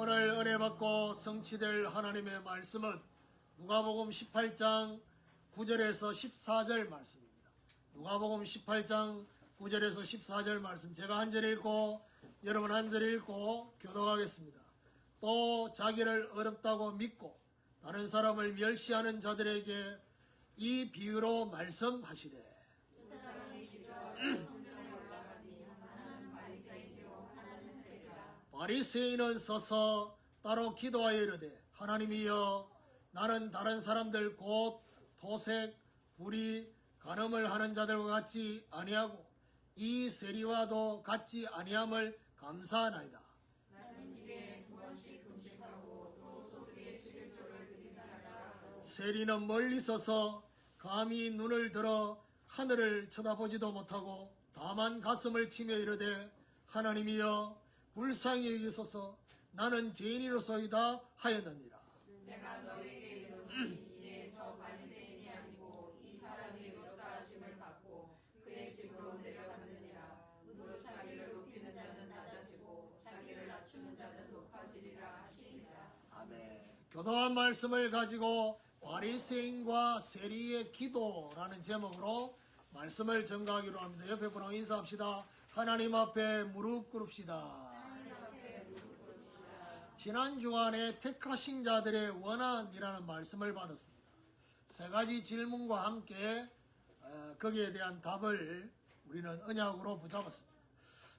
오늘 은혜 받고 성취될 하나님의 말씀은 누가복음 18장 9절에서 14절 말씀입니다. 누가복음 18장 9절에서 14절 말씀, 제가 한 절 읽고 여러분 한 절 읽고 교독하겠습니다. 또 자기를 어렵다고 믿고 다른 사람을 멸시하는 자들에게 이 비유로 말씀하시되 바리새인은 서서 따로 기도하여 이르되 하나님이여, 나는 다른 사람들 곧 토색, 불의, 간음을 하는 자들과 같지 아니하고 이 세리와도 같지 아니함을 감사하나이다. 나는 일에 두 번씩 금식하고 또 소득의 11조를 드리나이다. 세리는 멀리 서서 감히 눈을 들어 하늘을 쳐다보지도 못하고 다만 가슴을 치며 이르되 하나님이여, 불쌍히 여기소서, 나는 죄인이로소이다 하였느니라. 내가 너에게 이르노니 이에 저 바리새인이 아니고 이 사람이 의롭다 하심을 받고 그의 집으로 내려갔느니라. 무릇 자기를 높이는 자는 낮아지고 자기를 낮추는 자는 높아지리라 하시니라. 아멘. 교도한 말씀을 가지고 바리새인과 세리의 기도라는 제목으로 말씀을 전가하기로 합니다. 옆에 분하고 인사합시다. 하나님 앞에 무릎 꿇읍시다. 지난 주간에 택하신 자들의 원한이라는 말씀을 받았습니다. 세 가지 질문과 함께 거기에 대한 답을 우리는 언약으로 붙잡았습니다.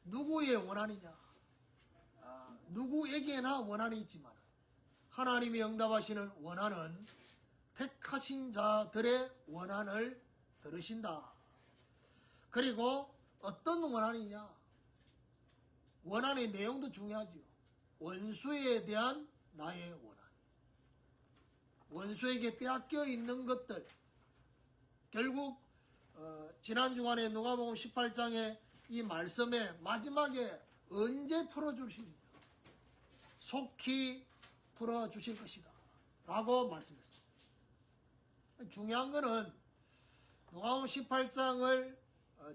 누구의 원한이냐? 누구에게나 원한이 있지만 하나님이 응답하시는 원한은 택하신 자들의 원한을 들으신다. 그리고 어떤 원한이냐? 원한의 내용도 중요하지요. 원수에 대한 나의 원한, 원수에게 빼앗겨 있는 것들, 결국 지난 주간에 누가복음 18장의 이 말씀의 마지막에 언제 풀어주시느냐, 속히 풀어주실 것이다 라고 말씀했습니다. 중요한 거는 누가복음 18장을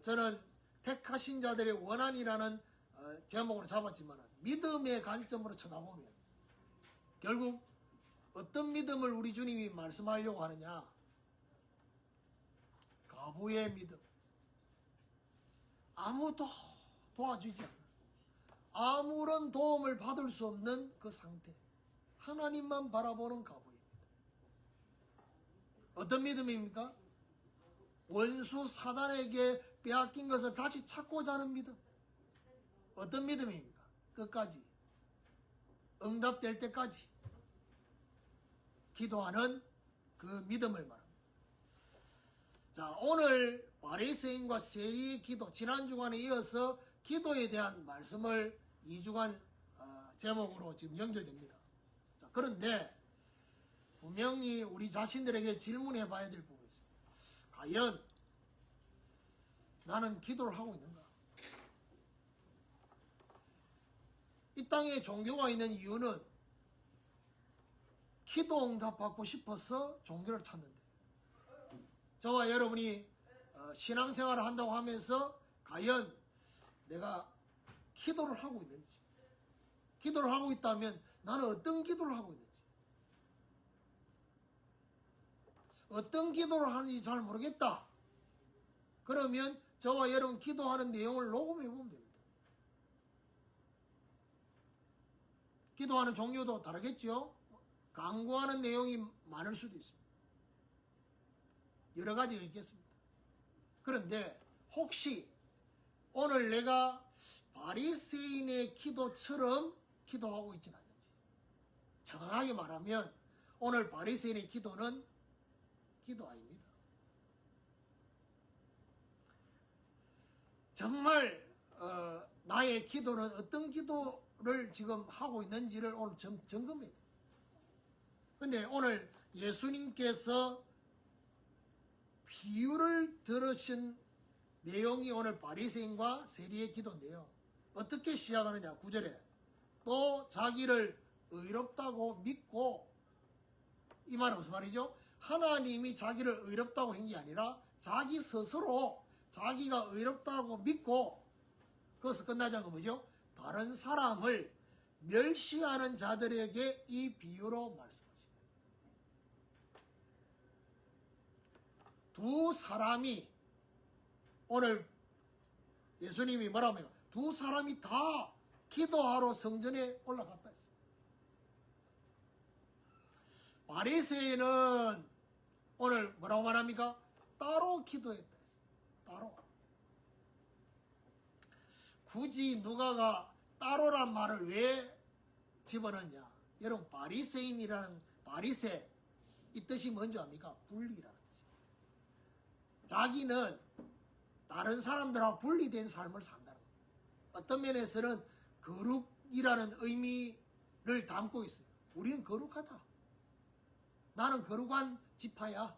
저는 택하신 자들의 원한이라는 제목으로 잡았지만 믿음의 관점으로 쳐다보면 결국 어떤 믿음을 우리 주님이 말씀하려고 하느냐? 가부의 믿음, 아무도 도와주지 않는, 아무런 도움을 받을 수 없는 그 상태, 하나님만 바라보는 가부의 믿음. 어떤 믿음입니까? 원수 사단에게 빼앗긴 것을 다시 찾고자 하는 믿음. 어떤 믿음입니까? 끝까지, 응답될 때까지 기도하는 그 믿음을 말합니다. 자, 오늘 바리새인과 세리의 기도, 지난 주간에 이어서 기도에 대한 말씀을 2주간 제목으로 지금 연결됩니다. 자, 그런데 분명히 우리 자신들에게 질문해 봐야 될 부분이 있습니다. 과연 나는 기도를 하고 있는가? 이 땅에 종교가 있는 이유는 기도 응답 받고 싶어서 종교를 찾는데, 저와 여러분이 신앙생활을 한다고 하면서 과연 내가 기도를 하고 있는지, 기도를 하고 있다면 나는 어떤 기도를 하고 있는지, 어떤 기도를 하는지 잘 모르겠다. 그러면 저와 여러분 기도하는 내용을 녹음해 보면 됩니다. 기도하는 종류도 다르겠죠. 강구하는 내용이 많을 수도 있습니다. 여러 가지가 있겠습니다. 그런데 혹시 오늘 내가 바리새인의 기도처럼 기도하고 있지는 않는지, 정확하게 말하면 오늘 바리새인의 기도는 기도 아닙니다. 정말 나의 기도는 어떤 기도를 지금 하고 있는지를 오늘 점검해야 돼요. 근데 오늘 예수님께서 비유를 들으신 내용이 오늘 바리새인과 세리의 기도인데요. 어떻게 시작하느냐? 9절에 또 자기를 의롭다고 믿고, 이 말은 무슨 말이죠? 하나님이 자기를 의롭다고 한 게 아니라 자기 스스로 자기가 의롭다고 믿고, 그것을 끝나자는 건 뭐죠? 다른 사람을 멸시하는 자들에게 이 비유로 말씀하십니다. 두 사람이 오늘 예수님이 뭐라고 합니까? 두 사람이 다 기도하러 성전에 올라갔다 했습니다. 바리새인은 오늘 뭐라고 말합니까? 따로 기도했다 했습니다. 따로. 굳이 누가가 따로란 말을 왜 집어넣냐? 여러분 바리새인이라는 바리새 이 뜻이 뭔지 압니까? 분리라는 뜻입니다. 자기는 다른 사람들하고 분리된 삶을 산다는 겁니다. 어떤 면에서는 거룩이라는 의미를 담고 있어요. 우리는 거룩하다. 나는 거룩한 지파야.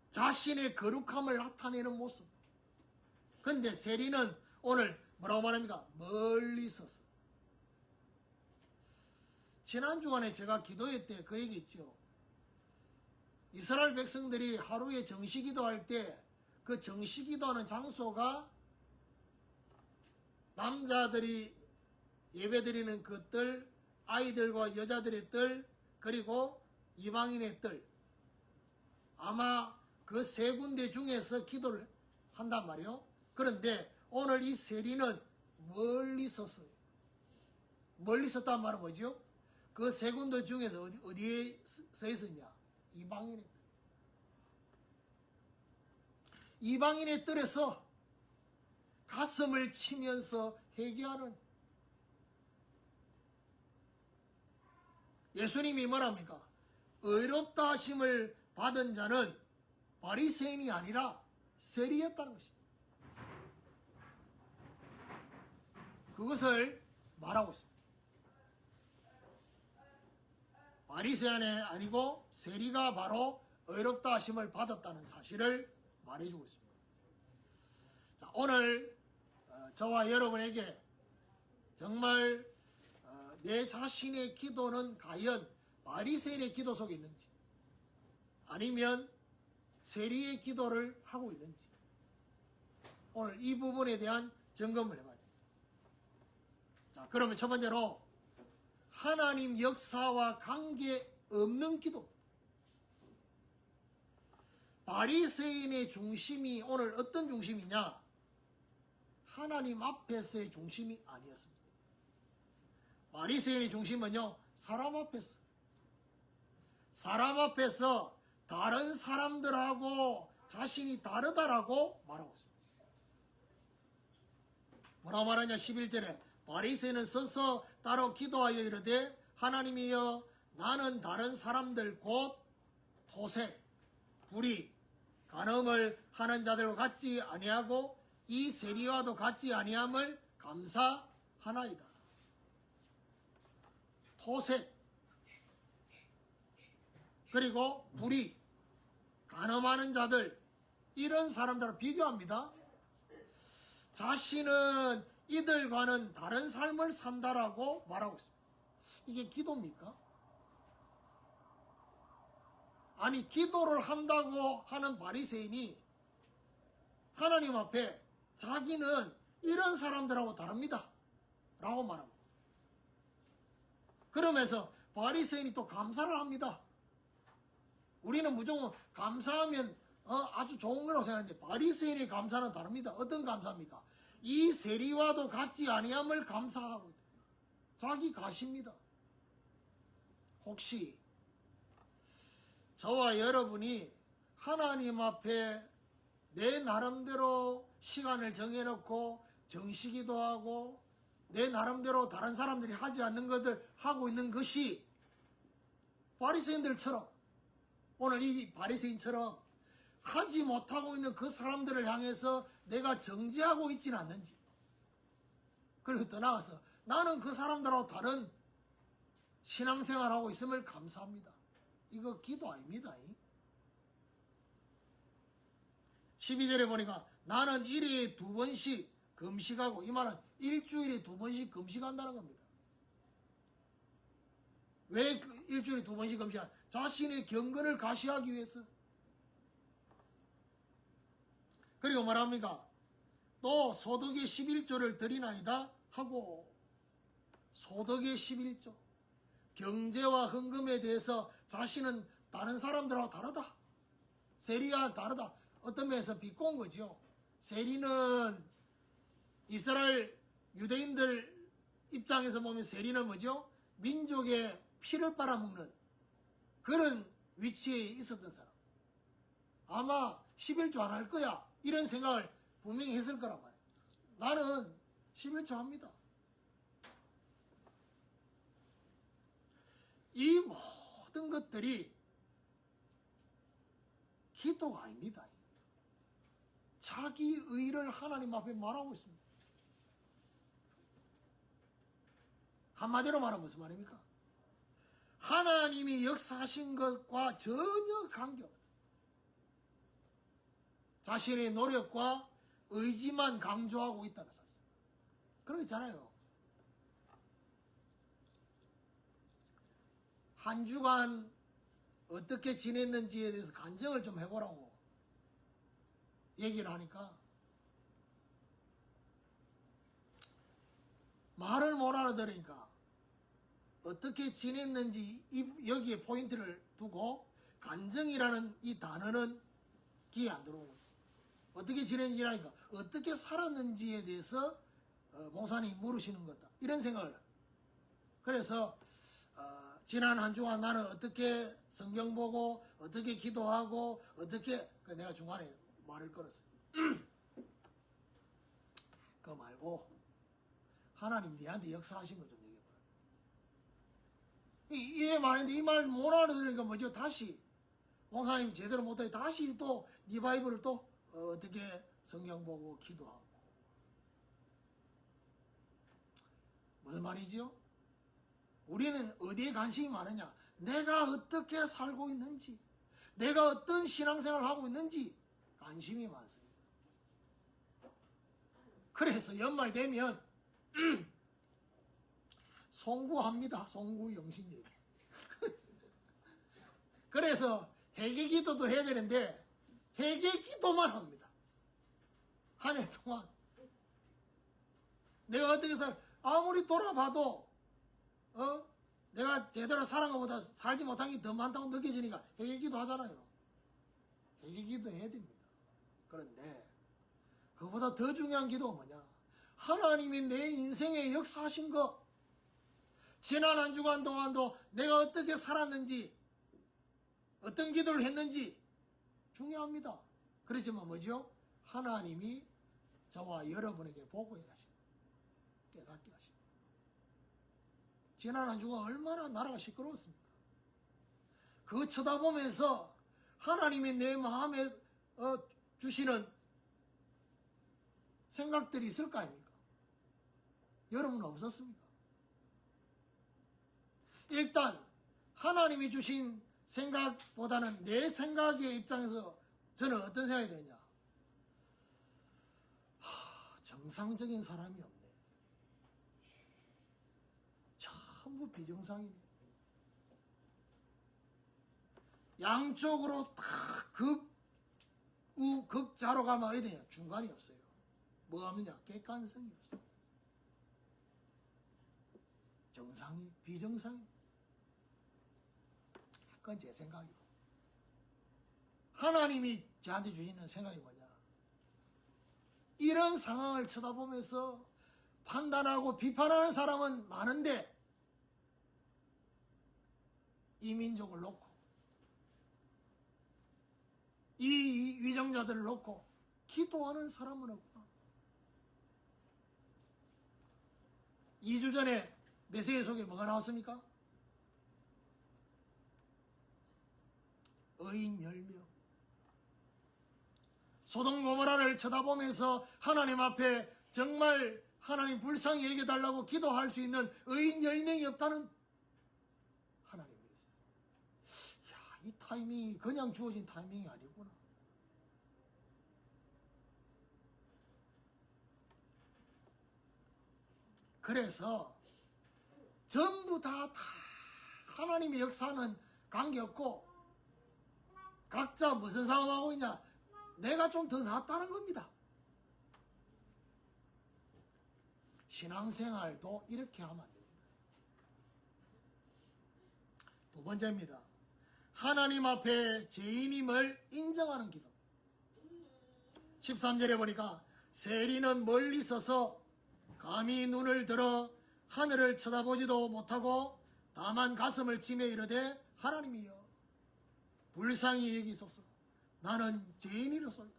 자신의 거룩함을 나타내는 모습. 근데 세리는 오늘 뭐라고 말합니까? 멀리 섰어. 지난 주간에 제가 기도회 때 그 얘기 있죠. 이스라엘 백성들이 하루에 정시기도할 때 그 정시기도하는 장소가 남자들이 예배드리는 그 뜰, 아이들과 여자들의 뜰, 그리고 이방인의 뜰. 아마 그 세 군데 중에서 기도를 한단 말이에요. 그런데 오늘 이 세리는 멀리 섰어요. 멀리 섰단 말은 뭐죠? 그 세 군데 중에서 어디에 서 있었냐? 이방인의 뜰. 이방인의 뜰에서 가슴을 치면서 회개하는 예수님이 뭐랍니까? 의롭다 하심을 받은 자는 바리새인이 아니라 세리였다는 것입니다. 그것을 말하고 있습니다. 바리새인이 아니고 세리가 바로 의롭다 하심을 받았다는 사실을 말해주고 있습니다. 자, 오늘 저와 여러분에게 정말 내 자신의 기도는 과연 바리새인의 기도 속에 있는지 아니면 세리의 기도를 하고 있는지 오늘 이 부분에 대한 점검을 해봐야 됩니다. 자, 그러면 첫 번째로 하나님 역사와 관계없는 기도. 바리새인의 중심이 오늘 어떤 중심이냐? 하나님 앞에서의 중심이 아니었습니다. 바리새인의 중심은요, 사람 앞에서. 사람 앞에서 다른 사람들하고 자신이 다르다라고 말하고 있습니다. 뭐라고 말하냐? 11절에 바리새인은 서서 따로 기도하여 이르되 하나님이여 나는 다른 사람들 곧 토색, 불의, 간음을 하는 자들과 같지 아니하고 이 세리와도 같지 아니함을 감사하나이다. 토색, 그리고 불의, 간음하는 자들, 이런 사람들을 비교합니다. 자신은 이들과는 다른 삶을 산다라고 말하고 있습니다. 이게 기도입니까? 아니, 기도를 한다고 하는 바리새인이 하나님 앞에 자기는 이런 사람들하고 다릅니다 라고 말합니다. 그러면서 바리새인이 또 감사를 합니다. 우리는 무조건 감사하면 아주 좋은 거라고 생각하는데 바리새인의 감사는 다릅니다. 어떤 감사입니까? 이 세리와도 같지 아니함을 감사하고 있다. 자기 가십니다. 혹시 저와 여러분이 하나님 앞에 내 나름대로 시간을 정해놓고 정시기도 하고 내 나름대로 다른 사람들이 하지 않는 것들 하고 있는 것이 바리새인들처럼 오늘 이 바리새인처럼 하지 못하고 있는 그 사람들을 향해서 내가 정죄하고 있지는 않는지, 그리고 더 나아가서 나는 그 사람들하고 다른 신앙생활하고 있음을 감사합니다. 이거 기도 아닙니다. 12절에 보니까 나는 일일에 2번씩 금식하고, 이 말은 일주일에 2번씩 금식한다는 겁니다. 왜 일주일에 2번씩 금식하냐? 자신의 경건을 가시하기 위해서. 그리고 말합니까? 또 소득의 11조를 드리나이다 하고, 소득의 11조, 경제와 헌금에 대해서 자신은 다른 사람들하고 다르다, 세리와 다르다, 어떤 면에서 비꼰 거죠. 세리는 이스라엘 유대인들 입장에서 보면 세리는 뭐죠? 민족의 피를 빨아먹는 그런 위치에 있었던 사람. 아마 11조 안 할 거야 이런 생각을 분명히 했을 거란 말이에요. 나는 11조 합니다. 이 모든 것들이 기도가 아닙니다. 자기 의를 하나님 앞에 말하고 있습니다. 한마디로 말하면 무슨 말입니까? 하나님이 역사하신 것과 전혀 관계없어요. 자신의 노력과 의지만 강조하고 있다는 사실. 그러잖아요. 한 주간 어떻게 지냈는지에 대해서 간증을 좀 해보라고 얘기를 하니까 말을 못 알아들으니까 어떻게 지냈는지 여기에 포인트를 두고 간증이라는 이 단어는 귀에 안 들어오고, 어떻게 지냈는지라니까 어떻게 살았는지에 대해서 목사님이 물으시는 거다 이런 생각을. 그래서 지난 한 주간 나는 어떻게 성경 보고 어떻게 기도하고 어떻게, 내가 중간에 말을 걸었어요. 그거 말고 하나님 네한테 역사하신 거 좀 얘기해봐라. 이 말인데 이 말 못 알아들으니까 뭐죠? 다시 목사님 제대로 못하게 다시 또 네 바이블을 또 어떻게 성경 보고 기도하고. 무슨 말이지요? 우리는 어디에 관심이 많으냐? 내가 어떻게 살고 있는지, 내가 어떤 신앙생활을 하고 있는지 관심이 많습니다. 그래서 연말 되면 송구합니다. 송구 영신 예배. 그래서 회개 기도도 해야 되는데 회개 기도만 합니다. 한 해 동안 내가 어떻게 아무리 돌아봐도 내가 제대로 살은 것보다 살지 못한 게 더 많다고 느껴지니까 회개 기도 하잖아요. 회개 기도 해야 됩니다. 그런데 그보다 더 중요한 기도가 뭐냐? 하나님이 내 인생에 역사하신 것, 지난 한 주간 동안도 내가 어떻게 살았는지, 어떤 기도를 했는지 중요합니다. 그렇지만 뭐죠? 하나님이 저와 여러분에게 보고해 하시고 깨닫게 하시고. 지난 한 주간 얼마나 나라가 시끄러웠습니까? 그거 쳐다보면서 하나님이 내 마음에 주시는 생각들이 있을 거 아닙니까? 여러분은 없었습니까? 일단 하나님이 주신 생각보다는 내 생각의 입장에서 저는 어떤 생각이 되냐? 정상적인 사람이 없네. 전부 비정상이네. 양쪽으로 다 극자로 가면 어디 되냐? 중간이 없어요. 뭐가 없느냐? 객관성이 없어. 정상이, 비정상이. 그건 제 생각이고. 하나님이 저한테 주시는 생각이 뭐냐? 이런 상황을 쳐다보면서 판단하고 비판하는 사람은 많은데 이 민족을 놓고 이 위정자들을 놓고 기도하는 사람은 없구나. 2주 전에 메시지 속에 뭐가 나왔습니까? 의인 10명. 소돔 고모라를 쳐다보면서 하나님 앞에 정말 하나님 불쌍히 여겨달라고 기도할 수 있는 의인 10명이 없다는 하나님이었어요. 이 타이밍이 그냥 주어진 타이밍이 아니구나. 그래서 전부 다 하나님의 역사는 관계없고 각자 무슨 상황하고 있냐? 내가 좀 더 낫다는 겁니다. 신앙생활도 이렇게 하면 안 됩니다. 두 번째입니다. 하나님 앞에 죄인임을 인정하는 기도. 13절에 보니까 세리는 멀리 서서 감히 눈을 들어 하늘을 쳐다보지도 못하고 다만 가슴을 치며 이르되 하나님이여 불쌍히 여기소서 나는 죄인이로소이다.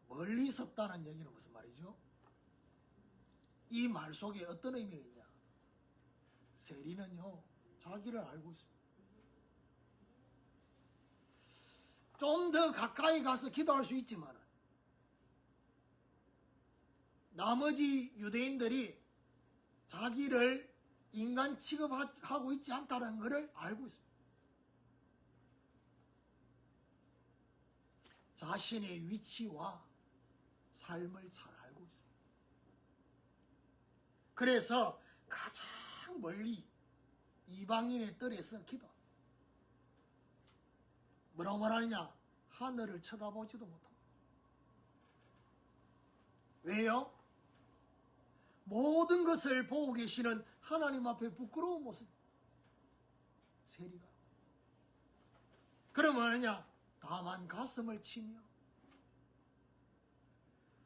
멀리 섰다는 얘기는 무슨 말이죠? 이 말 속에 어떤 의미가 있냐? 세리는요 자기를 알고 있습니다. 좀 더 가까이 가서 기도할 수 있지만 나머지 유대인들이 자기를 인간 취급하고 있지 않다는 것을 알고 있습니다. 자신의 위치와 삶을 잘 알고 있습니다. 그래서 가장 멀리 이방인의 뜰에서 기도합니다. 뭐라고 말하느냐? 하늘을 쳐다보지도 못하고. 왜요? 모든 것을 보고 계시는 하나님 앞에 부끄러운 모습. 세리가. 그러면 뭐냐? 다만 가슴을 치며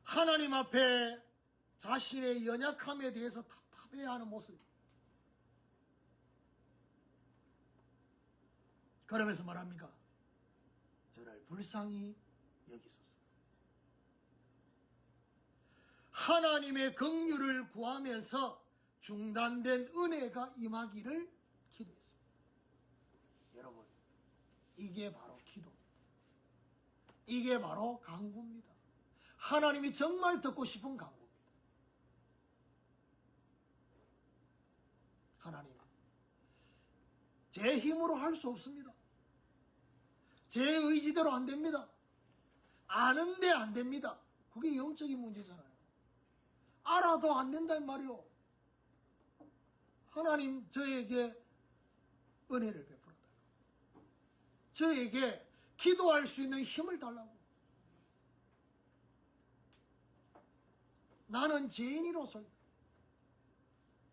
하나님 앞에 자신의 연약함에 대해서 답답해하는 모습. 그러면서 말합니까? 저를 불쌍히 여기소서. 하나님의 긍휼을 구하면서 중단된 은혜가 임하기를 기도했습니다. 여러분, 이게 바로 기도입니다. 이게 바로 간구입니다. 하나님이 정말 듣고 싶은 간구입니다. 하나님, 제 힘으로 할 수 없습니다. 제 의지대로 안 됩니다. 아는데 안 됩니다. 그게 영적인 문제잖아요. 알아도 안 된단 말이요. 하나님 저에게 은혜를 베풀어 달라고. 저에게 기도할 수 있는 힘을 달라고. 나는 죄인이로소이다.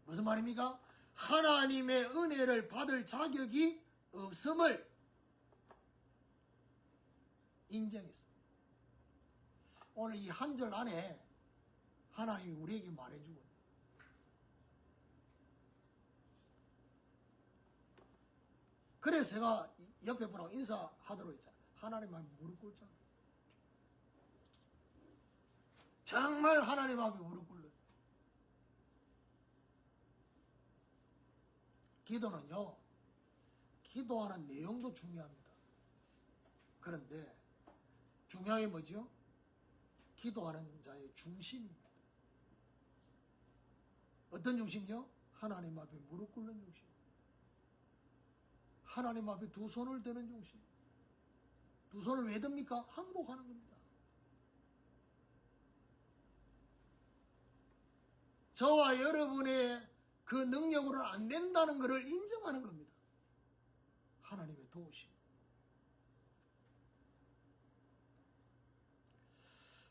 무슨 말입니까? 하나님의 은혜를 받을 자격이 없음을 인정했습니다. 오늘 이 한 절 안에 하나님이 우리에게 말해주고 그래서 제가 옆에 분하고 인사하도록 했잖아요. 하나님 앞에 무릎 꿇잖아요. 정말 하나님 앞에 무릎 꿇어요. 기도는요, 기도하는 내용도 중요합니다. 그런데 중요한 게 뭐죠? 기도하는 자의 중심입니다. 어떤 중심이요? 하나님 앞에 무릎 꿇는 중심. 하나님 앞에 두 손을 드는 중심. 두 손을 왜 듭니까? 항복하는 겁니다. 저와 여러분의 그 능력으로는 안 된다는 것을 인정하는 겁니다. 하나님의 도우심.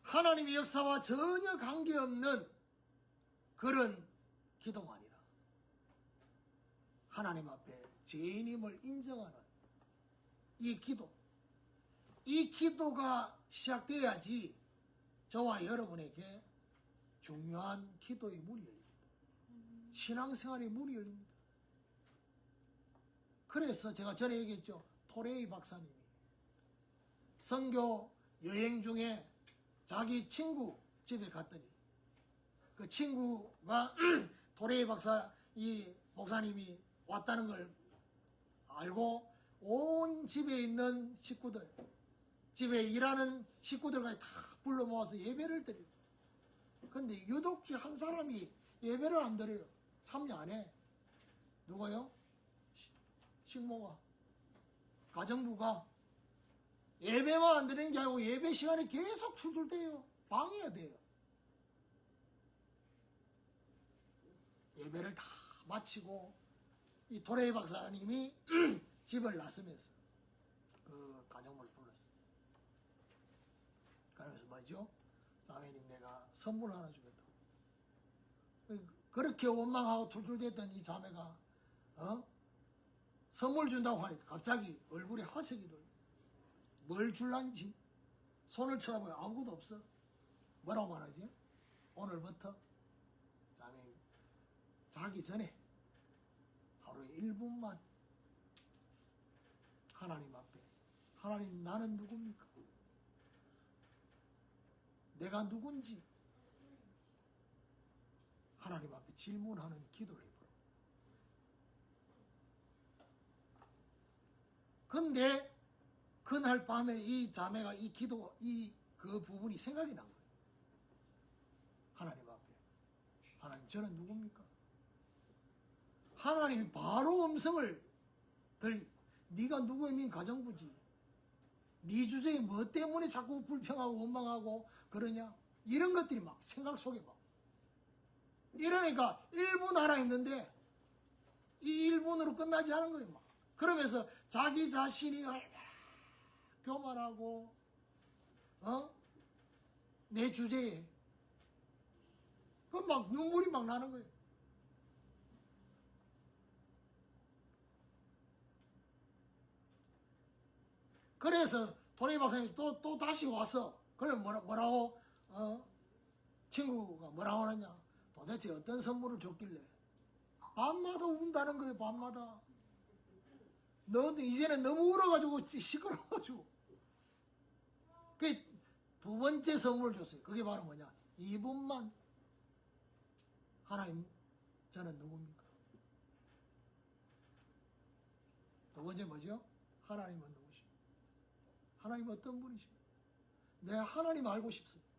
하나님의 역사와 전혀 관계없는 그런 기도가 아니라 하나님 앞에 죄인임을 인정하는 이 기도. 이 기도가 시작돼야지 저와 여러분에게 중요한 기도의 문이 열립니다. 신앙생활의 문이 열립니다. 그래서 제가 전에 얘기했죠. 토레이 박사님이 선교 여행 중에 자기 친구 집에 갔더니 그 친구가 토레이 박사 이 목사님이 왔다는 걸 알고 온 집에 있는 식구들, 집에 일하는 식구들까지 다 불러 모아서 예배를 드려요. 근데 유독히 한 사람이 예배를 안 드려요. 참여 안 해. 누가요? 식모가, 가정부가 예배만 안 드리는 게 아니고 예배 시간에 계속 투덜대요. 방해해야 돼요. 예배를 다 마치고 이 토레이 박사님이 집을 나서면서 그 가정부를 불렀어요. 하면서 뭐죠? 자매님 내가 선물 하나 주겠다. 그렇게 원망하고 툴툴댔던 이 자매가 선물 준다고 하니까 갑자기 얼굴에 화색이 돌려. 뭘 줄란지 손을 쳐다보면 아무것도 없어. 뭐라고 말하지? 오늘부터 자매님 자기 전에 하루에 1분만 하나님 앞에 하나님 나는 누굽니까? 내가 누군지 하나님 앞에 질문하는 기도를 해보라. 근데 그날 밤에 이 자매가 이 기도 그 부분이 생각이 난 거예요. 하나님 앞에 하나님 저는 누굽니까? 하나님이 바로 음성을 네가 누구의 네 가정부지? 네 주제에 뭐 때문에 자꾸 불평하고 원망하고 그러냐? 이런 것들이 막 생각 속에 막 이러니까 1분 하나 했는데 이 1분으로 끝나지 않은 거예요. 막. 그러면서 자기 자신이 얼마나 교만하고 내 주제에 그 막 눈물이 막 나는 거예요. 그래서 도레이 박사님이 또 다시 와서 그래 뭐라고 친구가 뭐라고 하느냐 도대체 어떤 선물을 줬길래 밤마다 운다는 거예요. 밤마다 너 이제는 너무 울어가지고 시끄러워가지고 그 두 번째 선물을 줬어요. 그게 바로 뭐냐 2분만 하나님 저는 누굽니까? 두 번째 뭐죠? 하나님은 누구십니까? 하나님 어떤 분이십니까? 내가 하나님 알고 싶습니다.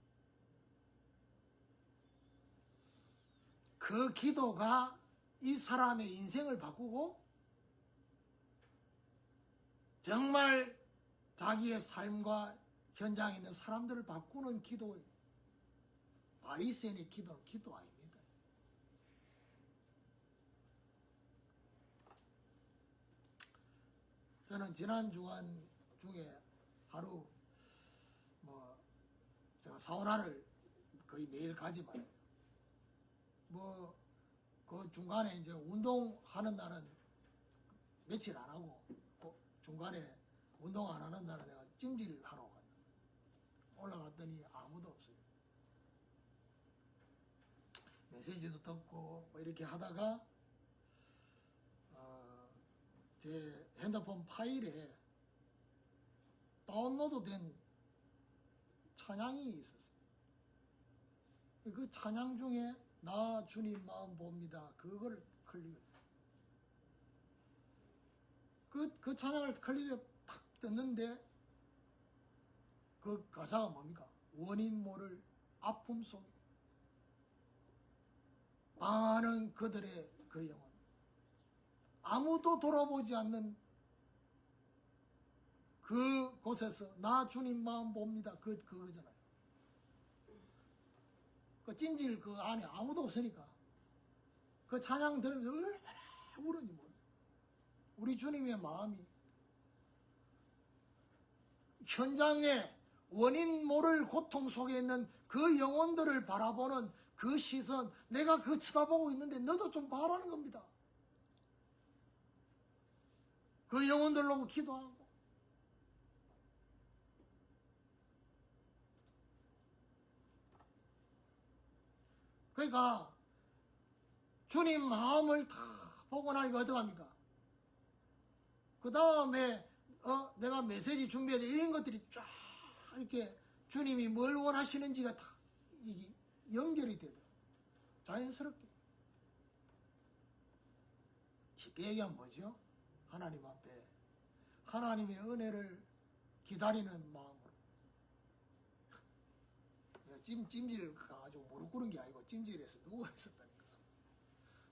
그 기도가 이 사람의 인생을 바꾸고 정말 자기의 삶과 현장에 있는 사람들을 바꾸는 기도예요. 바리새인의 기도는 기도 아닙니다. 저는 지난 주간 중에 하루 제가 사우나를 거의 매일 가지만 그 중간에 이제 운동하는 날은 며칠 안 하고 중간에 운동 안 하는 날은 내가 찜질하러 갔다. 올라갔더니 아무도 없어요. 메시지도 듣고 이렇게 하다가 제 핸드폰 파일에 다운로드 된 찬양이 있었어요. 그 찬양 중에 나 주님 마음 봅니다. 그걸 클릭을 그 찬양을 클릭해 탁 떴는데 그 가사가 뭡니까? 원인 모를 아픔 속에 방하는 그들의 그 영혼 아무도 돌아보지 않는 그곳에서 나 주님 마음 봅니다. 그거잖아요. 그 찜질 그 안에 아무도 없으니까 그 찬양 들으면서 얼마나 울었니 몰라. 우리 주님의 마음이 현장에 원인 모를 고통 속에 있는 그 영혼들을 바라보는 그 시선 내가 그 쳐다보고 있는데 너도 좀 봐라는 겁니다. 그 영혼들 놓고 기도하고 그러니까 주님 마음을 다 보고 나니까 어떡합니까? 그 다음에 내가 메시지 준비해야 이런 것들이 쫙 이렇게 주님이 뭘 원하시는지가 다 이게 연결이 되더라고요. 자연스럽게. 쉽게 얘기하면 뭐죠? 하나님 앞에 하나님의 은혜를 기다리는 마음으로 찜질 가가지고 무릎 꿇은 게 아니고 찜질에서 누워 있었다니까.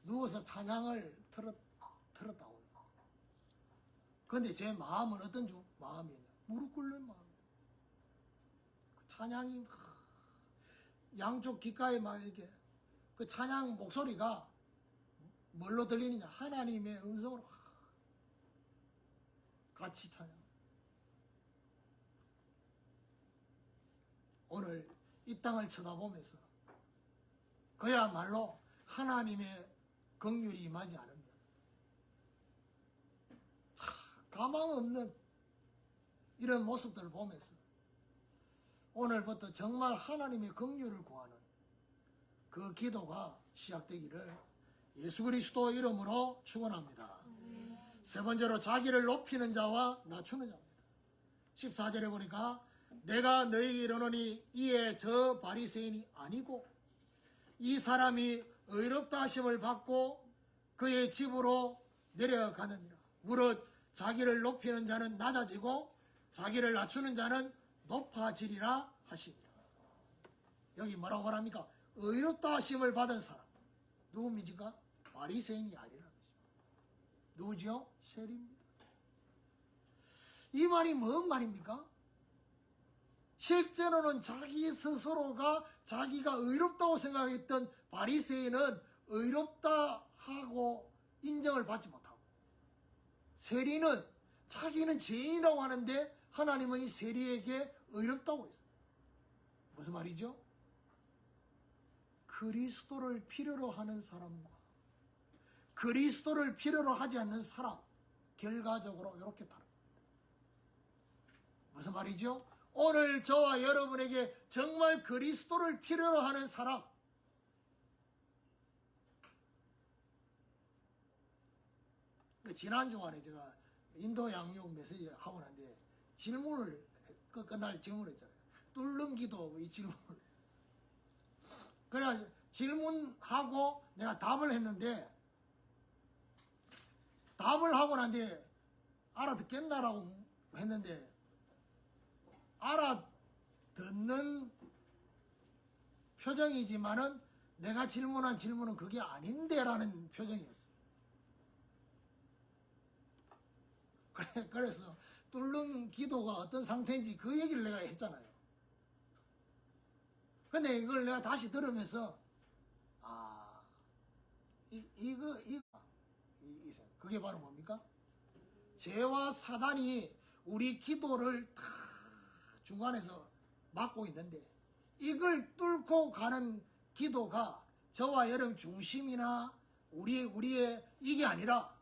누워서 찬양을 틀었다고요. 근데 제 마음은 어떤 마음이냐? 무릎 꿇는 마음이에요. 그 찬양이 양쪽 귓가에 막 이렇게 그 찬양 목소리가 뭘로 들리느냐? 하나님의 음성으로 같이 찬양. 오늘 이 땅을 쳐다보면서 그야말로 하나님의 긍휼이 임하지 않으면 가망 없는 이런 모습들을 보면서 오늘부터 정말 하나님의 긍휼을 구하는 그 기도가 시작되기를 예수 그리스도 이름으로 축원합니다. 세 번째로 자기를 높이는 자와 낮추는 자입니다. 14절에 보니까 내가 너희에게 이르노니 이에 저 바리새인이 아니고 이 사람이 의롭다 하심을 받고 그의 집으로 내려가느니라. 무릇 자기를 높이는 자는 낮아지고 자기를 낮추는 자는 높아지리라 하시니라. 여기 뭐라고 말합니까? 의롭다 하심을 받은 사람 누굽니까? 바리새인이 아니라는 것입니다. 누구지요? 세리입니다. 이 말이 뭔 말입니까? 실제로는 자기 스스로가 자기가 의롭다고 생각했던 바리새인은 의롭다 하고 인정을 받지 못하고, 세리는 자기는 죄인이라고 하는데 하나님은 이 세리에게 의롭다고 했어요. 무슨 말이죠? 그리스도를 필요로 하는 사람과 그리스도를 필요로 하지 않는 사람, 결과적으로 이렇게 다릅니다. 무슨 말이죠? 오늘 저와 여러분에게 정말 그리스도를 필요로 하는 사람, 지난 주간에 제가 인도 양육 메시지 하고 난데 질문을 끝날 질문을 했잖아요. 뚫는 기도 이 질문을. 그래 질문하고 내가 답을 했는데 답을 하고 난데 알아듣겠나라고 했는데 알아듣는 표정이지만은 내가 질문한 질문은 그게 아닌데라는 표정이었어요. 그래서 뚫는 기도가 어떤 상태인지 그 얘기를 내가 했잖아요. 근데 이걸 내가 다시 들으면서 그게 바로 뭡니까? 죄와 사단이 우리 기도를 다 중간에서 막고 있는데 이걸 뚫고 가는 기도가 저와 여러분 중심이나 우리의 이게 아니라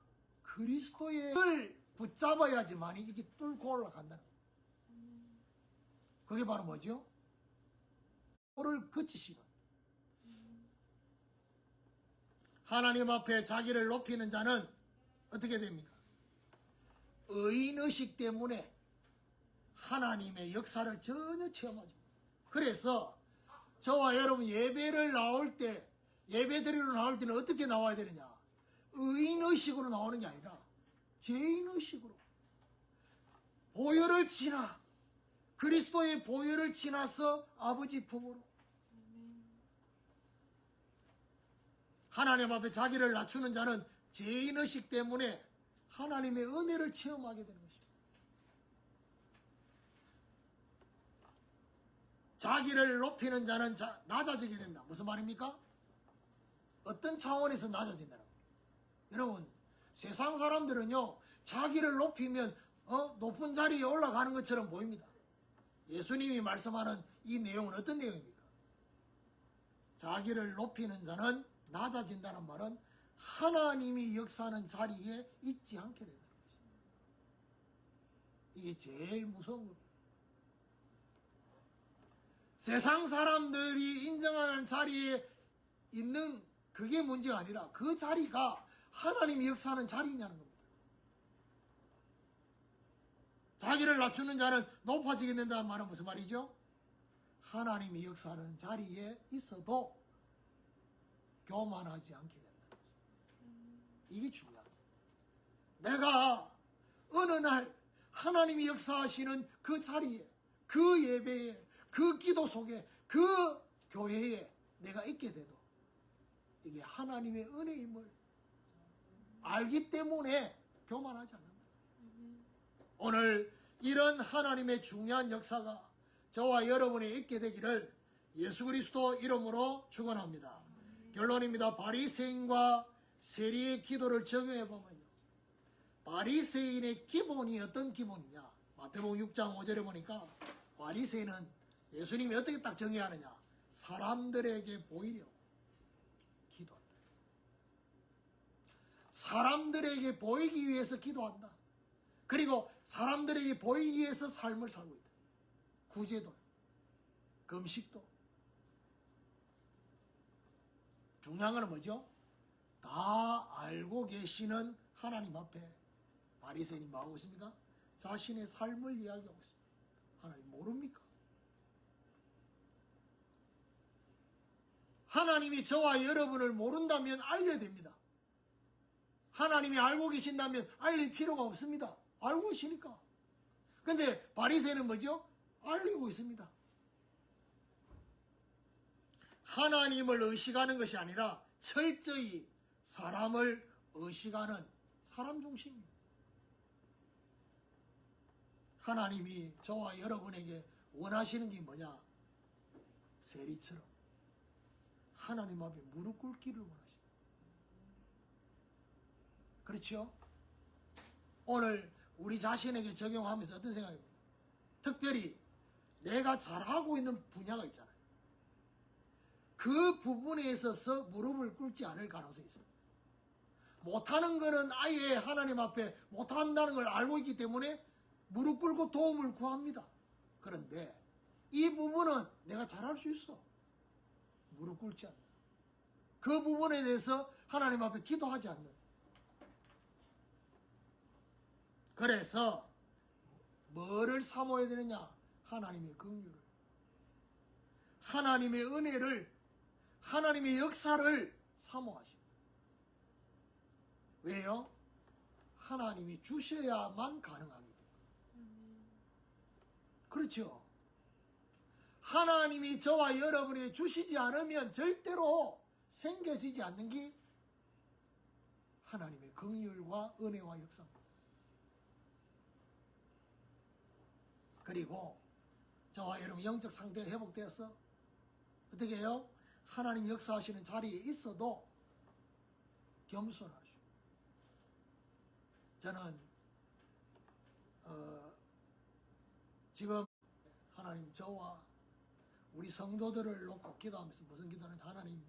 그리스도의 을 붙잡아야지만 이게 뚫고 올라간다는 거예요. 그게 바로 뭐죠? 를 그치시는 하나님 앞에 자기를 높이는 자는 어떻게 됩니까? 의인의식 때문에 하나님의 역사를 전혀 체험하지 못해요. 그래서 저와 여러분 예배를 나올 때, 예배 드리러 나올 때는 어떻게 나와야 되느냐? 의인의식으로 나오는 게 아니라 죄인의식으로 보혈을 지나 그리스도의 보혈을 지나서 아버지 품으로 하나님 앞에 자기를 낮추는 자는 죄인의식 때문에 하나님의 은혜를 체험하게 되는 것입니다. 자기를 높이는 자는 낮아지게 된다. 무슨 말입니까? 어떤 차원에서 낮아진다는 겁니다. 여러분, 세상 사람들은요, 자기를 높이면 높은 자리에 올라가는 것처럼 보입니다. 예수님이 말씀하는 이 내용은 어떤 내용입니까? 자기를 높이는 자는 낮아진다는 말은 하나님이 역사하는 자리에 있지 않게 된다는 것입니다. 이게 제일 무서운 겁니다. 세상 사람들이 인정하는 자리에 있는 그게 문제가 아니라 그 자리가 하나님이 역사하는 자리냐는 겁니다. 자기를 낮추는 자는 높아지게 된다는 말은 무슨 말이죠? 하나님이 역사하는 자리에 있어도 교만하지 않게 된다는 거죠. 이게 중요합니다. 내가 어느 날 하나님이 역사하시는 그 자리에, 그 예배에, 그 기도 속에, 그 교회에 내가 있게 돼도 이게 하나님의 은혜임을 알기 때문에 교만하지 않는다. 오늘 이런 하나님의 중요한 역사가 저와 여러분이 있게 되기를 예수 그리스도 이름으로 축원합니다. 결론입니다. 바리새인과 세리의 기도를 적용해 보면요, 바리새인의 기본이 어떤 기본이냐? 마태복음 6장 5절에 보니까 바리새인은 예수님이 어떻게 딱 정해야 하느냐? 사람들에게 보이려고 기도한다. 사람들에게 보이기 위해서 기도한다. 그리고 사람들에게 보이기 위해서 삶을 살고 있다. 구제도, 금식도. 중요한 건 뭐죠? 다 알고 계시는 하나님 앞에 바리새인이 뭐하고 있습니까? 자신의 삶을 이야기하고 있습니다. 하나님 모릅니까? 하나님이 저와 여러분을 모른다면 알려야 됩니다. 하나님이 알고 계신다면 알릴 필요가 없습니다. 알고 계시니까. 근데 바리새인은 뭐죠? 알리고 있습니다. 하나님을 의식하는 것이 아니라 철저히 사람을 의식하는 사람 중심입니다. 하나님이 저와 여러분에게 원하시는 게 뭐냐? 세리처럼 하나님 앞에 무릎 꿇기를 원하십니다. 그렇죠? 오늘 우리 자신에게 적용하면서 어떤 생각입니까? 특별히 내가 잘하고 있는 분야가 있잖아요. 그 부분에 있어서 무릎을 꿇지 않을 가능성이 있습니다. 못하는 거는 아예 하나님 앞에 못한다는 걸 알고 있기 때문에 무릎 꿇고 도움을 구합니다. 그런데 이 부분은 내가 잘할 수 있어. 무릎 꿇지 않는. 그 부분에 대해서 하나님 앞에 기도하지 않는. 그래서 뭐를 사모해야 되느냐? 하나님의 긍휼을, 하나님의 은혜를, 하나님의 역사를 사모하십니다. 왜요? 하나님이 주셔야만 가능하기 때문에. 그렇죠? 하나님이 저와 여러분에게 주시지 않으면 절대로 생겨지지 않는 게 하나님의 긍휼과 은혜와 역사입니다. 그리고 저와 여러분 영적 상태가 회복되어서 어떻게 해요? 하나님 역사하시는 자리에 있어도 겸손하시오. 저는 지금 하나님 저와 우리 성도들을 놓고 기도하면서 무슨 기도하는지, 하나님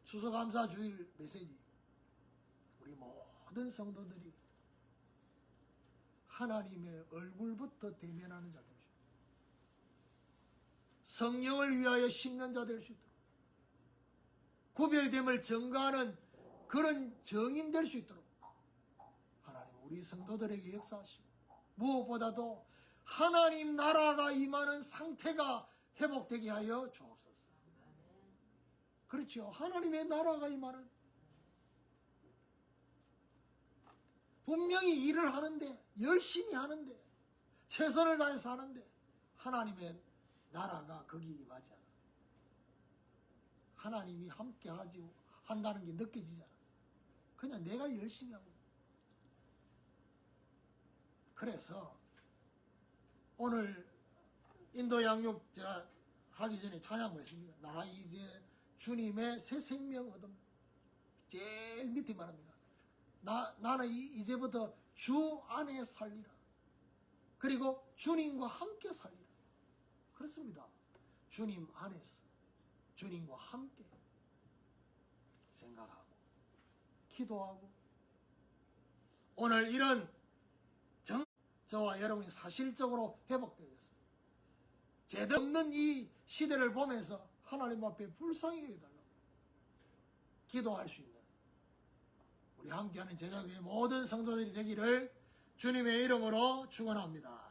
추수감사 주일 메시지 우리 모든 성도들이 하나님의 얼굴부터 대면하는 자 될 수 있도록, 성령을 위하여 심는 자 될 수 있도록, 구별됨을 증거하는 그런 정인 될 수 있도록 하나님 우리 성도들에게 역사하시고, 무엇보다도 하나님 나라가 임하는 상태가 회복되게 하여 주옵소서. 그렇죠. 하나님의 나라가 임하는, 분명히 일을 하는데, 열심히 하는데, 최선을 다해서 하는데 하나님의 나라가 거기 임하지 않아. 하나님이 함께 한다는 게 느껴지지 않아. 그냥 내가 열심히 하고. 그래서 오늘 인도 양육 제가 하기 전에 찬양 뭐 했습니까? 나 이제 주님의 새 생명 얻음. 제일 밑에 말합니다. 나는 이제부터 주 안에 살리라. 그리고 주님과 함께 살리라. 그렇습니다. 주님 안에서 주님과 함께 생각하고 기도하고, 오늘 이런 저와 여러분이 사실적으로 회복되었어요. 제대로 없는 이 시대를 보면서 하나님 앞에 불쌍히 해달라고 기도할 수 있는 우리 함께하는 제자교회 모든 성도들이 되기를 주님의 이름으로 축원합니다.